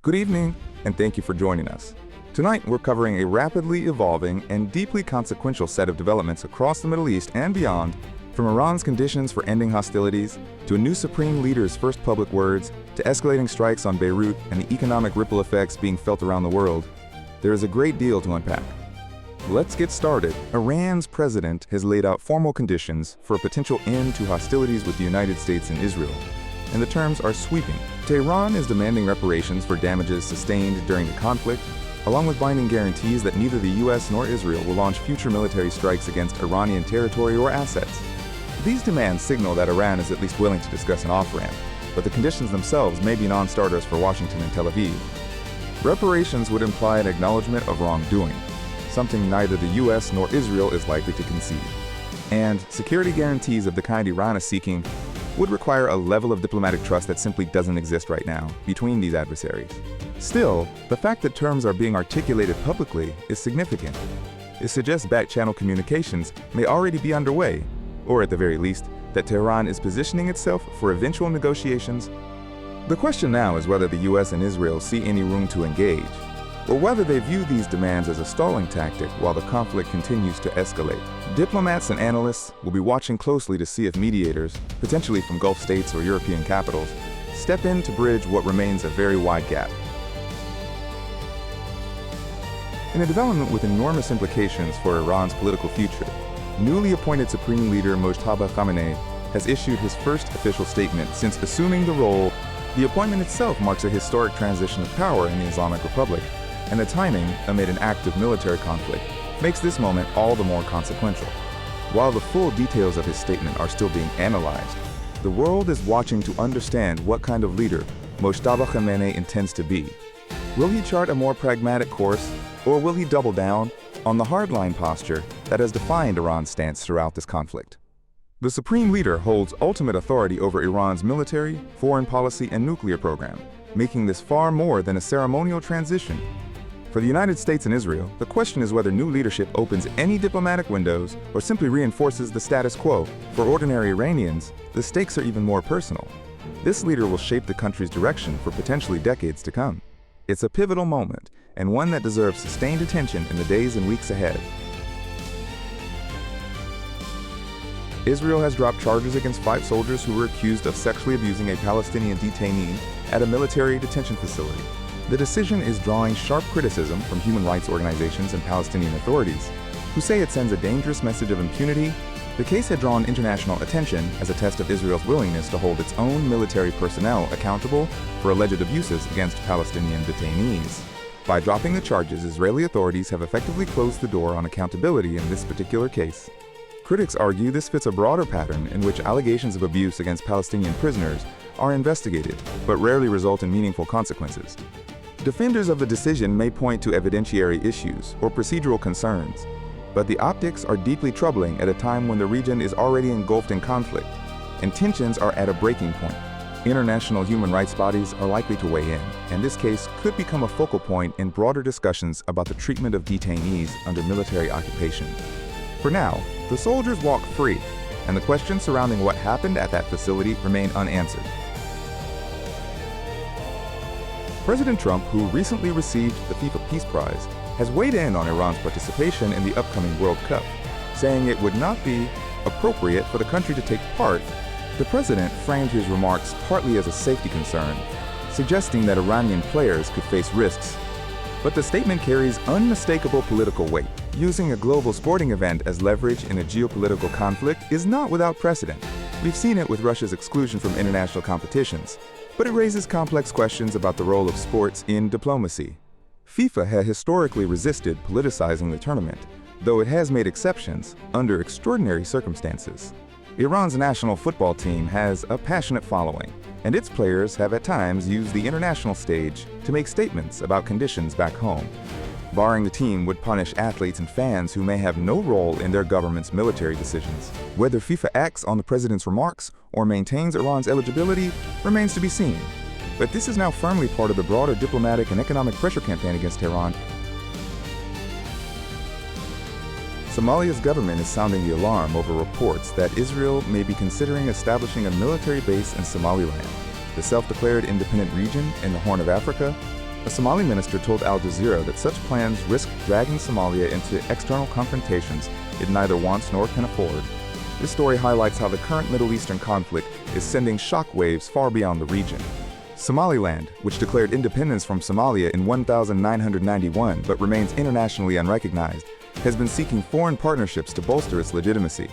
Good evening, and thank you for joining us. Tonight, we're covering a rapidly evolving and deeply consequential set of developments across the Middle East and beyond, from Iran's conditions for ending hostilities, to a new Supreme Leader's first public words, to escalating strikes on Beirut and the economic ripple effects being felt around the world. There is a great deal to unpack. Let's get started. Iran's president has laid out formal conditions for a potential end to hostilities with the United States and Israel, and the terms are sweeping. Tehran is demanding reparations for damages sustained during the conflict, along with binding guarantees that neither the U.S. nor Israel will launch future military strikes against Iranian territory or assets. These demands signal that Iran is at least willing to discuss an off-ramp, but the conditions themselves may be non-starters for Washington and Tel Aviv. Reparations would imply an acknowledgement of wrongdoing, something neither the U.S. nor Israel is likely to concede. And security guarantees of the kind Iran is seeking would require a level of diplomatic trust that simply doesn't exist right now between these adversaries. Still, the fact that terms are being articulated publicly is significant. It suggests back-channel communications may already be underway, or at the very least, that Tehran is positioning itself for eventual negotiations. The question now is whether the U.S. and Israel see any room to engage, or whether they view these demands as a stalling tactic while the conflict continues to escalate. Diplomats and analysts will be watching closely to see if mediators, potentially from Gulf states or European capitals, step in to bridge what remains a very wide gap. In a development with enormous implications for Iran's political future, newly appointed Supreme Leader Mojtaba Khamenei has issued his first official statement since assuming the role. The appointment itself marks a historic transition of power in the Islamic Republic, and the timing, amid an active military conflict, makes this moment all the more consequential. While the full details of his statement are still being analyzed, the world is watching to understand what kind of leader Mojtaba Khamenei intends to be. Will he chart a more pragmatic course, or will he double down on the hardline posture that has defined Iran's stance throughout this conflict? The Supreme Leader holds ultimate authority over Iran's military, foreign policy, and nuclear program, making this far more than a ceremonial transition. For the United States and Israel, the question is whether new leadership opens any diplomatic windows or simply reinforces the status quo. For ordinary Iranians, the stakes are even more personal. This leader will shape the country's direction for potentially decades to come. It's a pivotal moment, and one that deserves sustained attention in the days and weeks ahead. Israel has dropped charges against 5 soldiers who were accused of sexually abusing a Palestinian detainee at a military detention facility. The decision is drawing sharp criticism from human rights organizations and Palestinian authorities, who say it sends a dangerous message of impunity. The case had drawn international attention as a test of Israel's willingness to hold its own military personnel accountable for alleged abuses against Palestinian detainees. By dropping the charges, Israeli authorities have effectively closed the door on accountability in this particular case. Critics argue this fits a broader pattern in which allegations of abuse against Palestinian prisoners are investigated, but rarely result in meaningful consequences. Defenders of the decision may point to evidentiary issues or procedural concerns, but the optics are deeply troubling at a time when the region is already engulfed in conflict, and tensions are at a breaking point. International human rights bodies are likely to weigh in, and this case could become a focal point in broader discussions about the treatment of detainees under military occupation. For now, the soldiers walk free, and the questions surrounding what happened at that facility remain unanswered. President Trump, who recently received the FIFA Peace Prize, has weighed in on Iran's participation in the upcoming World Cup, saying it would not be appropriate for the country to take part. The president framed his remarks partly as a safety concern, suggesting that Iranian players could face risks. But the statement carries unmistakable political weight. Using a global sporting event as leverage in a geopolitical conflict is not without precedent. We've seen it with Russia's exclusion from international competitions, but it raises complex questions about the role of sports in diplomacy. FIFA had historically resisted politicizing the tournament, though it has made exceptions under extraordinary circumstances. Iran's national football team has a passionate following, and its players have at times used the international stage to make statements about conditions back home. Barring the team would punish athletes and fans who may have no role in their government's military decisions. Whether FIFA acts on the president's remarks or maintains Iran's eligibility remains to be seen. But this is now firmly part of the broader diplomatic and economic pressure campaign against Tehran. Somalia's government is sounding the alarm over reports that Israel may be considering establishing a military base in Somaliland, the self-declared independent region in the Horn of Africa. A Somali minister told Al Jazeera that such plans risk dragging Somalia into external confrontations it neither wants nor can afford. This story highlights how the current Middle Eastern conflict is sending shockwaves far beyond the region. Somaliland, which declared independence from Somalia in 1991 but remains internationally unrecognized, has been seeking foreign partnerships to bolster its legitimacy.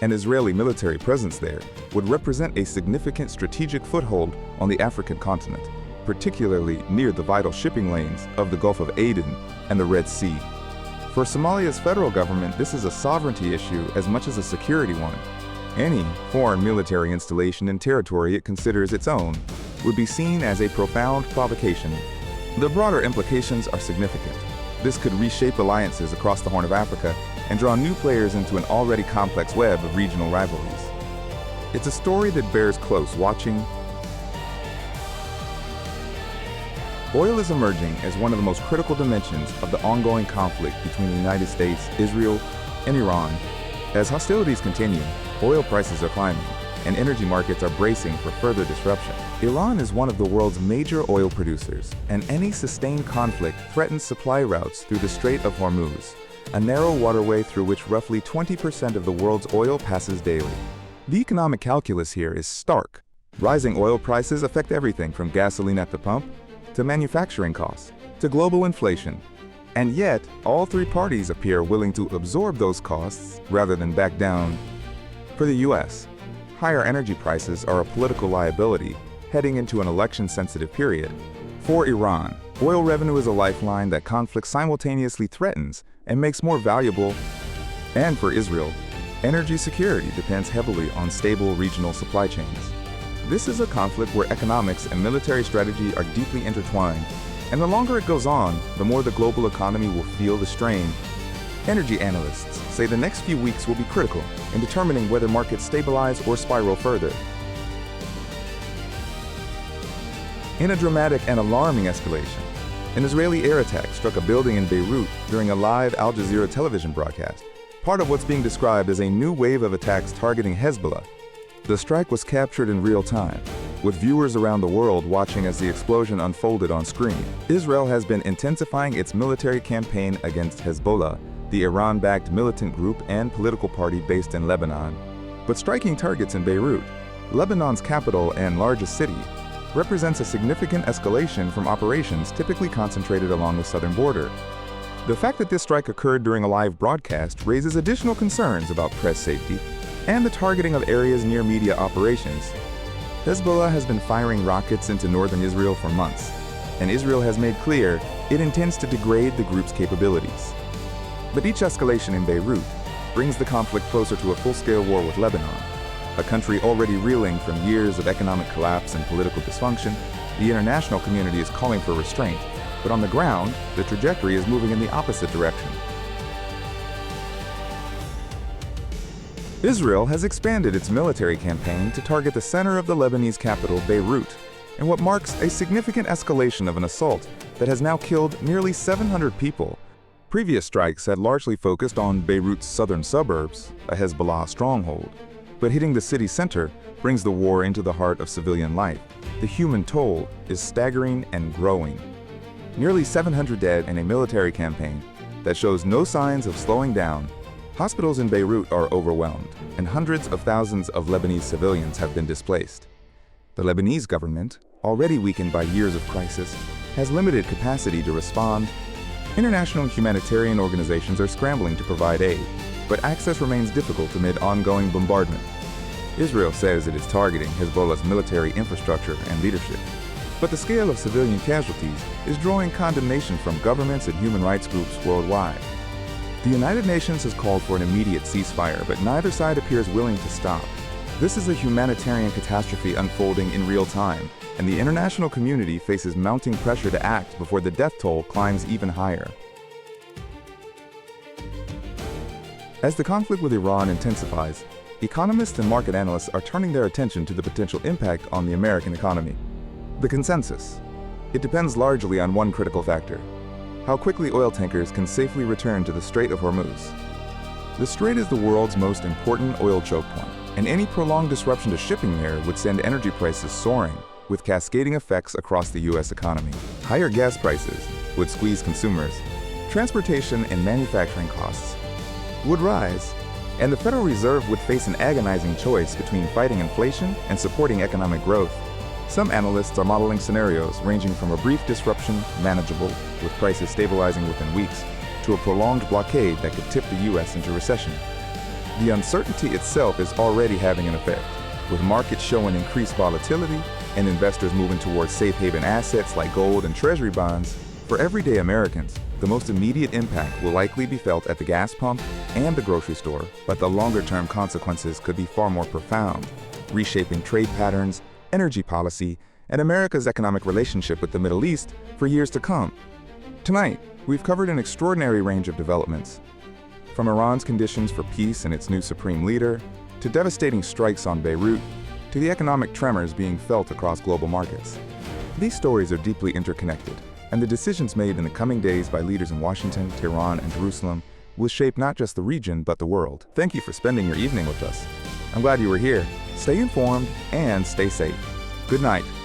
An Israeli military presence there would represent a significant strategic foothold on the African continent, particularly near the vital shipping lanes of the Gulf of Aden and the Red Sea. For Somalia's federal government, this is a sovereignty issue as much as a security one. Any foreign military installation in territory it considers its own would be seen as a profound provocation. The broader implications are significant. This could reshape alliances across the Horn of Africa and draw new players into an already complex web of regional rivalries. It's a story that bears close watching. Oil is emerging as one of the most critical dimensions of the ongoing conflict between the United States, Israel, and Iran. As hostilities continue, oil prices are climbing, and energy markets are bracing for further disruption. Iran is one of the world's major oil producers, and any sustained conflict threatens supply routes through the Strait of Hormuz, a narrow waterway through which roughly 20% of the world's oil passes daily. The economic calculus here is stark. Rising oil prices affect everything from gasoline at the pump to manufacturing costs to global inflation. And yet, all three parties appear willing to absorb those costs rather than back down. For the U.S., higher energy prices are a political liability heading into an election-sensitive period. For Iran, oil revenue is a lifeline that conflict simultaneously threatens and makes more valuable. And for Israel, energy security depends heavily on stable regional supply chains. This is a conflict where economics and military strategy are deeply intertwined, and the longer it goes on, the more the global economy will feel the strain. Energy analysts say the next few weeks will be critical in determining whether markets stabilize or spiral further. In a dramatic and alarming escalation, an Israeli air attack struck a building in Beirut during a live Al Jazeera television broadcast, part of what's being described as a new wave of attacks targeting Hezbollah. The strike was captured in real time, with viewers around the world watching as the explosion unfolded on screen. Israel has been intensifying its military campaign against Hezbollah, the Iran-backed militant group and political party based in Lebanon. But striking targets in Beirut, Lebanon's capital and largest city, represents a significant escalation from operations typically concentrated along the southern border. The fact that this strike occurred during a live broadcast raises additional concerns about press safety and the targeting of areas near media operations. Hezbollah has been firing rockets into northern Israel for months, and Israel has made clear it intends to degrade the group's capabilities. But each escalation in Beirut brings the conflict closer to a full-scale war with Lebanon, a country already reeling from years of economic collapse and political dysfunction. The international community is calling for restraint, but on the ground, the trajectory is moving in the opposite direction. Israel has expanded its military campaign to target the center of the Lebanese capital, Beirut, in what marks a significant escalation of an assault that has now killed nearly 700 people. Previous strikes had largely focused on Beirut's southern suburbs, a Hezbollah stronghold, but hitting the city center brings the war into the heart of civilian life. The human toll is staggering and growing. Nearly 700 dead in a military campaign that shows no signs of slowing down. Hospitals in Beirut are overwhelmed, and hundreds of thousands of Lebanese civilians have been displaced. The Lebanese government, already weakened by years of crisis, has limited capacity to respond. International humanitarian organizations are scrambling to provide aid, but access remains difficult amid ongoing bombardment. Israel says it is targeting Hezbollah's military infrastructure and leadership, but the scale of civilian casualties is drawing condemnation from governments and human rights groups worldwide. The United Nations has called for an immediate ceasefire, but neither side appears willing to stop. This is a humanitarian catastrophe unfolding in real time, and the international community faces mounting pressure to act before the death toll climbs even higher. As the conflict with Iran intensifies, economists and market analysts are turning their attention to the potential impact on the American economy. The consensus. It depends largely on one critical factor: how quickly oil tankers can safely return to the Strait of Hormuz. The strait is the world's most important oil choke point, and any prolonged disruption to shipping there would send energy prices soaring. with cascading effects across the U.S. economy. Higher gas prices would squeeze consumers. Transportation and manufacturing costs would rise, and the Federal Reserve would face an agonizing choice between fighting inflation and supporting economic growth. Some analysts are modeling scenarios ranging from a brief disruption, manageable, with prices stabilizing within weeks, to a prolonged blockade that could tip the U.S. into recession. The uncertainty itself is already having an effect, with markets showing increased volatility and investors moving towards safe haven assets like gold and treasury bonds. For everyday Americans, the most immediate impact will likely be felt at the gas pump and the grocery store, but the longer-term consequences could be far more profound, reshaping trade patterns, energy policy, and America's economic relationship with the Middle East for years to come. Tonight, we've covered an extraordinary range of developments, from Iran's conditions for peace and its new Supreme Leader, to devastating strikes on Beirut, to the economic tremors being felt across global markets. These stories are deeply interconnected, and the decisions made in the coming days by leaders in Washington, Tehran, and Jerusalem will shape not just the region, but the world. Thank you for spending your evening with us. I'm glad you were here. Stay informed and stay safe. Good night.